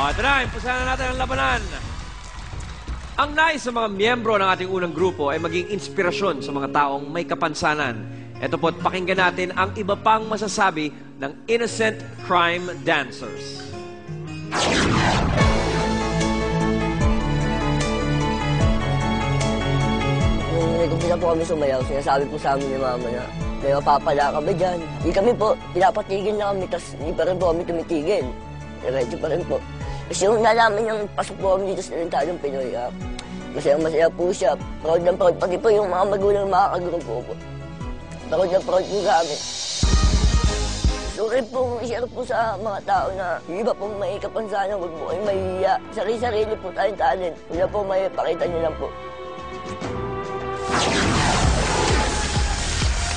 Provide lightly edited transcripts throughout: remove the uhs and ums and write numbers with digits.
Ito na, impusahan na natin ang labanan. Ang nais sa mga miyembro ng ating unang grupo ay maging inspirasyon sa mga taong may kapansanan. Ito po't pakinggan natin ang iba pang masasabi ng Innocent Crime Dancers. Nung nag-umpisa po kami sumayaw, sinasabi po sa amin ni mama na may mapapala kami dyan. Di kami po, pinapatigil na kami, tapos di pa rin po kami tumitigil. Diretso pa rin po. Kasi yung nalaman niyang pasok po kami dito sa Talentadong Pinoy, masaya po siya. Proud na proud. Pati po yung mga magulang makakagrupo po. Proud na proud po kami. So rin po, i-share po sa mga tao na yung iba pong may kapansanan, huwag po kayo mahihiya. Sarili-sarili po tayong talent. Wala po may pakita niyo lang po.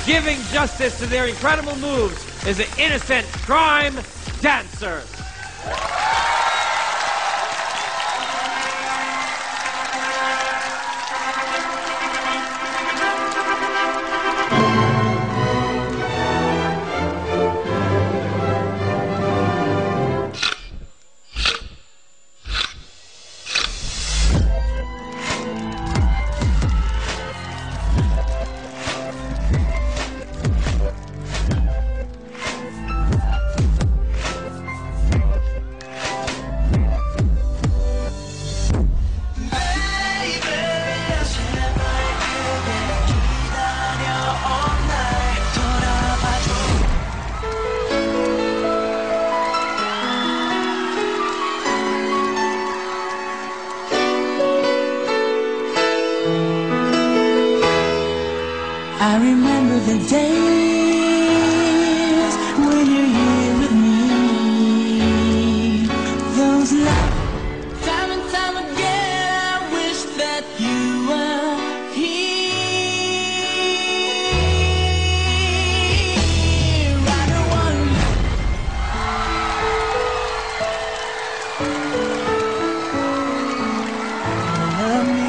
Giving justice to their incredible moves is the Innocent Crime Dancers. I remember the days when you're here with me. Those nights, time and time again, I wish that you were here. I don't want love me.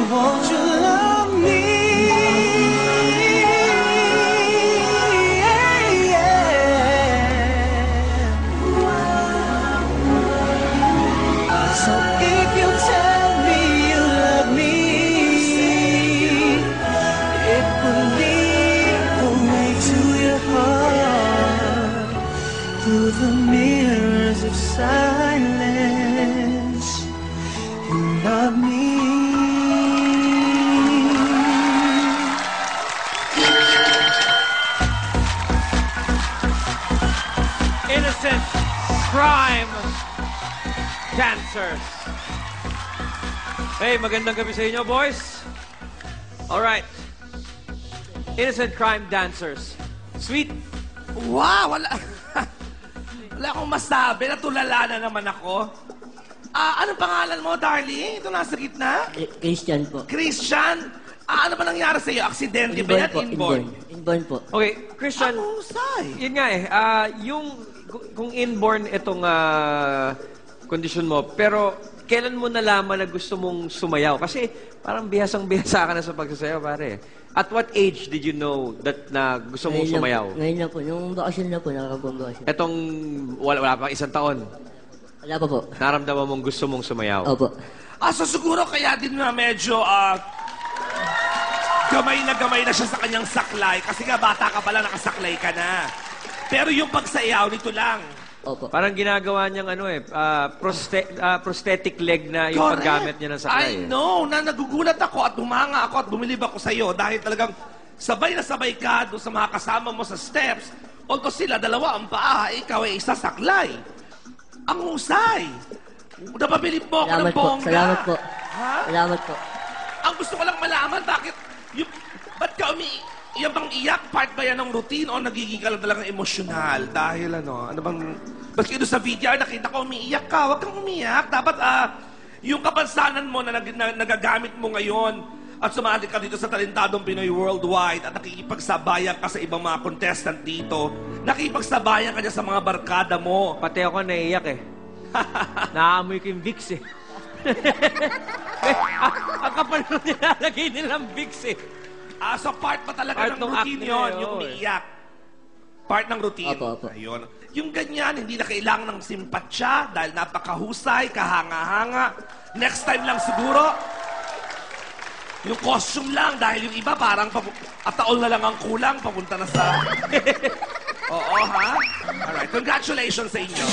Won't you love me? So if you tell me you love me, it will lead the way to your heart through the mirrors of silence. You love me. Innocent Crime Dancers. Hey, magandang gabi sa inyo, boys. Alright. Innocent Crime Dancers. Sweet. Wow! Wala akong masabi. Natulala na naman ako. Anong pangalan mo, darling? Ito nasa gitna? Christian po. Christian? Ano ba nangyari sa'yo? Aksidente ba yan? Inborn? Inborn po. Okay, Christian. Ang husay. Yun nga kung inborn itong kondisyon mo, pero kailan mo nalaman na gusto mong sumayaw? Kasi parang bihasang-bihasa ka na sa pagsasayaw, pare. At what age did you know that na gusto mong sumayaw? Ngayon na po. Nung bakasyon na po, nakakabong bakasyon. Etong wala pang isang taon, Wala pa po. naramdaman mong gusto mong sumayaw? Opo. So siguro kaya din na medyo gamay na siya sa kanyang saklay. Kasi nga bata ka pala, nakasaklay ka na. Pero yung pagsayaw, nito lang. Opo. Parang ginagawa niyang prosthetic leg na yung Correct. paggamit niya ng saklay. I know, na nagugulat ako at humanga ako at bumilib ako sa'yo dahil talagang sabay na sabay ka doon sa mga kasama mo sa steps. Although sila, dalawa ang paa, ikaw ay isa saklay. Ang husay. Napabilib mo ako ng bongga. Salamat po. Ha? Salamat po. Ang gusto ko lang malaman, ba't ka yan bang iyak? Part ba yan ng routine o nagiging ka lang talagang emosyonal? Dahil ba't kayo sa VDR nakita ko umiiyak ka? Huwag kang umiyak. Dapat yung kapansanan mo na nagagamit mo ngayon at sumali ka dito sa Talentadong Pinoy Worldwide at nakikipagsabayan ka sa ibang mga contestant dito, nakikipagsabayan ka dyan sa mga barkada mo. Pati ako naiiyak eh. Naamoy ko yung Vicks eh. Ang kapal nung nilalagay nilang Vicks eh. So part pa talaga Part ng ng routine act yun, nila yung yun, umiiyak. Part ng routine. Opo, opo. Ayun. Yung ganyan, hindi na kailangan ng simpatsya dahil napakahusay, kahanga-hanga. Next time lang siguro, yung costume lang dahil yung iba parang ataol na lang ang kulang, papunta na sa... Oo, ha? Alright, congratulations sa inyo.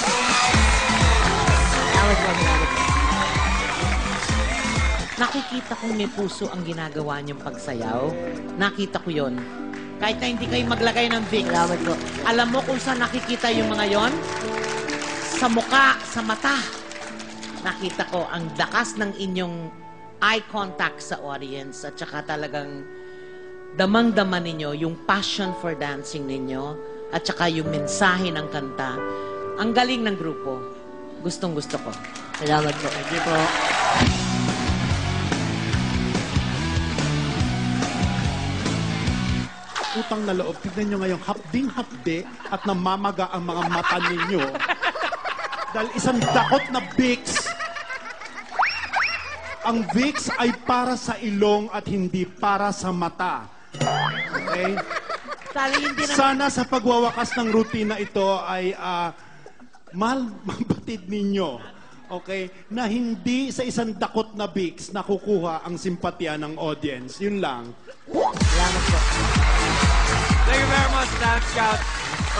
Salamat po, salamat po. Nakikita kong may puso ang ginagawa niyong pagsayaw. Nakita ko yon. Kahit na hindi kayo maglagay ng Vicks. Salamat po. Alam mo kung saan nakikita yung mga yon? Sa muka, sa mata. Nakita ko ang dakas ng inyong eye contact sa audience at saka talagang damang-dama ninyo yung passion for dancing ninyo at saka yung mensahe ng kanta. Ang galing ng grupo. Gustong-gusto ko. Salamat po. Thank you po. Utang na loob, tignan nyo ngayong hapding-hapde at namamaga ang mga mata ninyo. Dahil isang dakot na Vicks. Ang Vicks ay para sa ilong at hindi para sa mata. Okay? Sana hindi naman... Sana sa pagwawakas ng rutina ito ay mabatid ninyo. Okay? Na hindi sa isang dakot na Vicks nakukuha ang simpatya ng audience. Yun lang. Salamat po. Thank you very much, Dance Scout.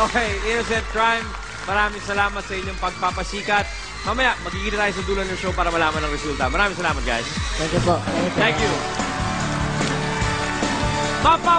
Okay, Innocent Crime, maraming salamat sa inyong pagpapasikat. Mamaya, magkikita tayo sa dulo ng show para malaman ang resulta. Maraming salamat, guys. Thank you po. Thank you. Papa!